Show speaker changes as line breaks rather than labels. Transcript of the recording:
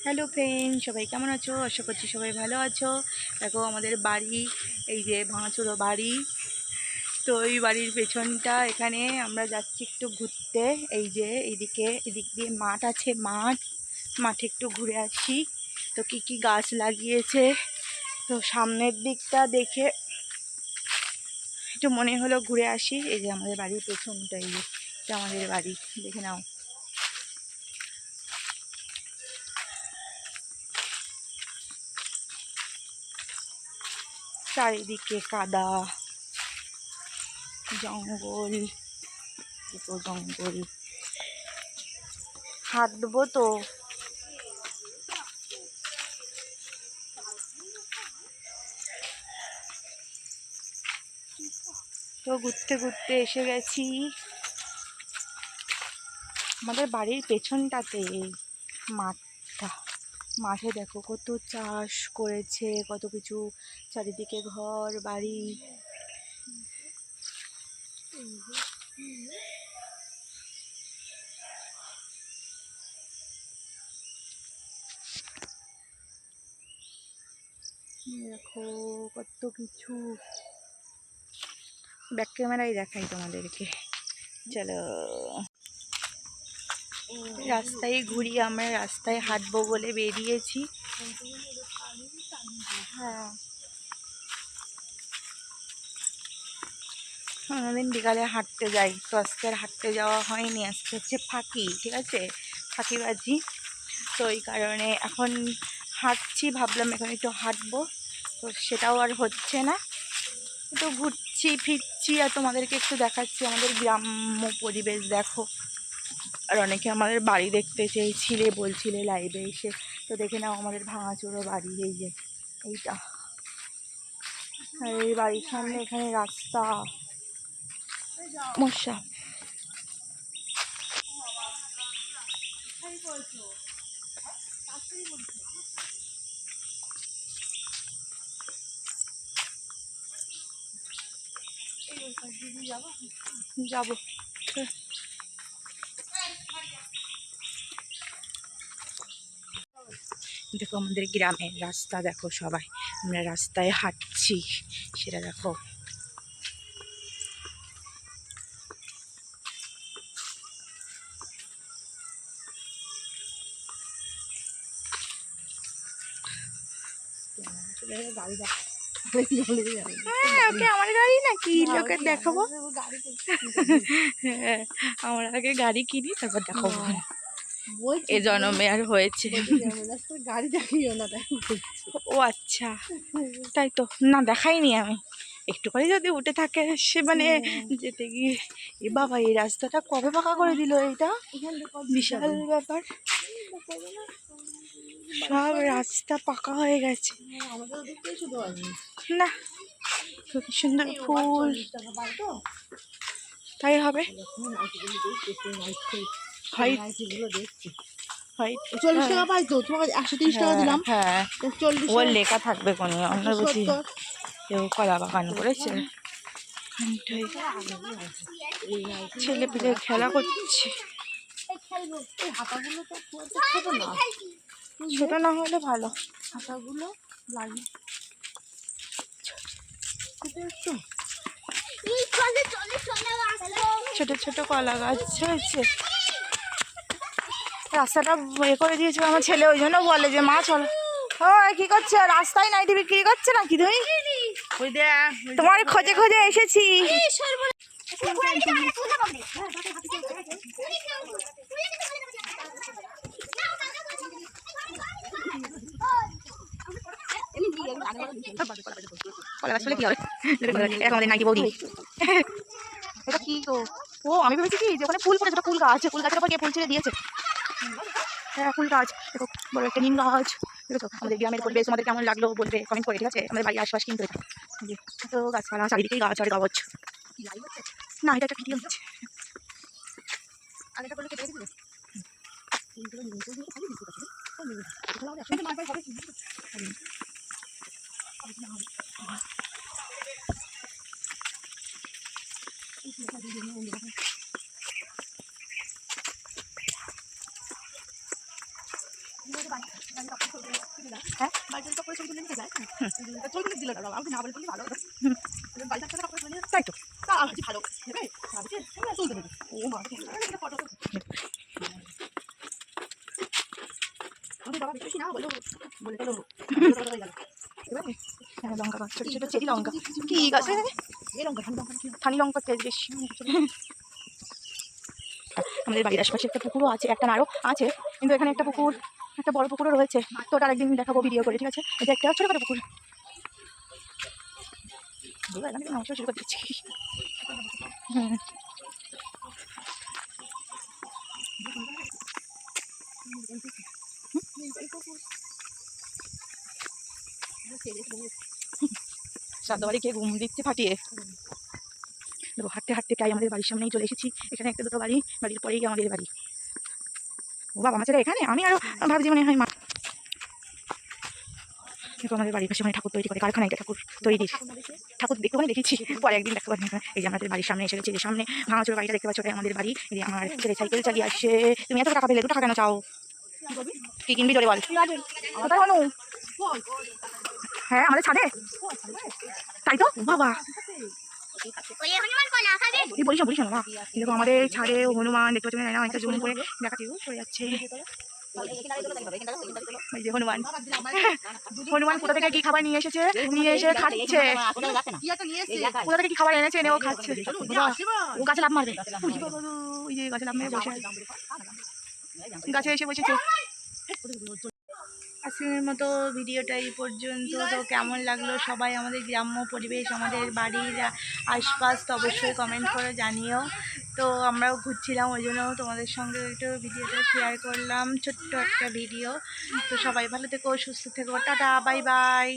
Hello friend, সবাই কেমন আছো? আশা করছি সবাই ভালো আছো। দেখো আমাদের বাড়ি, এই যে ভাঙাচোরা বাড়ি। তো এই বাড়ির পেছনটা, এখানে আমরা যাচ্ছি একটু ঘুরতে। এই যে এদিক দিয়ে মাঠ আছে, মাঠে একটু ঘুরে আসি। তো কি কি গাছ লাগিয়েছে, তো সামনের দিকটা দেখে একটু মনে হলো ঘুরে আসি। এই যে আমাদের বাড়ির পেছনটা, এই যে এটা আমাদের বাড়ি, দেখে নাও। চারিদিকে কাদা, জঙ্গল, দুটো জঙ্গল। হাঁটবো তো, ঘুরতে ঘুরতে এসে গেছি আমাদের বাড়ির পেছনটাতে। এই মাঠটা, মাঠে দেখো কত চাষ করেছে, কত কিছু, চারিদিকে ঘর বাড়ি। দেখো কত কিছু, ব্যাক ক্যামেরায় দেখাই তোমাদেরকে। চলো রাস্তায় ঘুরি, আমরা রাস্তায় হাঁটবো বলে বেরিয়েছি। হ্যাঁ, অন্যদিন বিকালে হাঁটতে যাই, তো আজকে আর হাঁটতে যাওয়া হয়নি। আজকে হচ্ছে ফাঁকি, ঠিক আছে, ফাঁকিবাজি। তো এই কারণে এখন হাঁটছি, ভাবলাম এখন একটু হাঁটবো, তো সেটাও আর হচ্ছে না। তো ঘুরছি ফিরছি আর তোমাদেরকে একটু দেখাচ্ছি আমাদের গ্রাম্য পরিবেশ। দেখো, আর অনেকে আমাদের বাড়ি দেখতে চেয়েছিলে, বলছিলে লাইভে এসে, তো দেখে নাও আমাদের ভাঙাচোরা বাড়ি। এই যে এইটা, আর এই বাড়ির সামনে এখানে রাস্তা। মশা, যাবো। দেখো আমাদের গ্রামের রাস্তা, দেখো সবাই আমরা রাস্তায় হাঁটছি, সেটা দেখো। ওকে আমার গাড়ি নাকি লোকের দেখাবো? হ্যাঁ, আমরা আগে গাড়ি কিনি, তারপর দেখাবো। এ জন্মে আর হয়েছে।
গাড়ি দেখিও না।
ও আচ্ছা, তাই তো না, দেখাইনি আমি। একটু করে যদি উঠে থাকে সে, মানে যেতে গিয়ে। এ বাবা, এই রাস্তাটা কবে পাকা করে দিল? এটা বিশাল ব্যাপার, সব রাস্তা পাকা হয়ে গেছে। না, খুব সুন্দর ফুল, তাই হবে। হ্যাঁ, ওর লেখা থাকবে কোনো, আমরা বুঝি কেউ কলা বাগান করেছে। ছেলে পিলে খেলা করছে, ছোট না হলে ভালো।
হাতাগুলো লাগিয়ে
ছোট ছোট কলা গাছ হয়েছে। রাস্তাটা এ করে দিয়েছে আমার ছেলে, ওই জন্য বলে যে মা চলো। ও কি করছে? রাস্তায় নাইটি বিক্রি করছে নাকি তুমি? তোমার খোঁজে খোঁজে এসেছি। কলা গাছ কি হবে? আমাদের নাইটি বৌদি। এটা কি তো? ও আমি ভেবেছি কি যে ওখানে ফুল ফুটেছে, ফুল গাছ, ফুল গাছের উপর কে ফুল ছেড়ে দিয়েছে। হ্যাঁ, ফুল গাছ। দেখো বড় একটা নিম গাছ। দেখেছো আমাদের গ্রামের পরিবেশ তোমাদের কেমন লাগলো বলবে, কমেন্ট করে, ঠিক আছে। আমাদের বাড়ির আশপাশ কিন্তু এটা তো গাছপালা, চারিদিকেই গাছ আর গাছ। না, এটা একটা ভিডিও হচ্ছে। আগেটা বলে কেটে দিল। হ্যাঁ তাই তো হ্যাঁ লঙ্কা গাছ, ছোটো ছোটো চেরি লঙ্কা। কি গাছ রে? থানি লঙ্কা তেজ বেশি। আমাদের বাড়ির আশেপাশে একটা পুকুরও আছে, একটা না আরও আছে, কিন্তু এখানে একটা পুকুর, একটা বড় পুকুরও রয়েছে, তো ওটা আরেকদিন দেখাবো ভিডিও করে, ঠিক আছে? এটা একটা ছোটোখাটো পুকুর। এখান থেকে নমস্কার শুরু করে দিচ্ছি। হুম শ্রাদ্ধ বাড়ি খেয়ে ঘুম দিচ্ছে ফাটিয়ে। দেখো হাঁটতে হাঁটতে প্রায় আমাদের বাড়ির সামনেই চলে এসেছি। এখানে একটা দুটো বাড়ি, বাড়ির পরেই আমাদের বাড়ি। ও বাবা মা ছেলে এখানে, আমি আরো ভাবছি মনে হয় মা। দেখো আমাদের বাড়ির পাশে মানে ঠাকুর তৈরি করে কারখানা, এটা ঠাকুর তৈরির। ঠাকুর দেখতে মানে দেখেছি, পরে একদিন দেখতে পারি। এই যে আমাদের বাড়ির সামনে এসে গেছে, যে সামনে ভাঙাচোর বাড়িটা দেখতে পাচ্ছ, ওটাই আমাদের বাড়ি। এই যে আমার ছেলে সাইকেল চালিয়ে আসছে। তুমি এত টাকা পেলে, 2 টাকা কেন চাও? কি কিনবি জোরে বল। কোথায় হনু? হ্যাঁ আমাদের ছাদে, তাই তো বাবা। তুই বলিস না বলিস না বাবা। দেখো আমাদের ছাদে হনুমান দেখতে পাচ্ছি না, অনেকটা জুম করে দেখাচ্ছি, সরে যাচ্ছে। এই যে হনুমান, হনুমান কোথা থেকে কি খাবার নিয়ে এসেছে, নিয়ে এসে খাচ্ছে। কোথা থেকে কি খাবার এনেছে, এনেও খাচ্ছে। ও গাছে লাফ মারবে, ওই যে গাছে লাফ মেরে বসে, গাছে এসে বসেছে। আজকের মতো ভিডিওটা এই পর্যন্ত। তো কেমন লাগলো সবাই আমাদের গ্রাম্য পরিবেশ, আমাদের বাড়ির আশপাশ, তো অবশ্যই কমেন্ট করে জানিও। তো আমরাও ঘুরছিলাম, ওই জন্য তোমাদের সঙ্গে একটু ভিডিওটা শেয়ার করলাম, ছোট্ট একটা ভিডিও। তো সবাই ভালো থেকো, সুস্থ থেকো, টাটা, বাই বাই।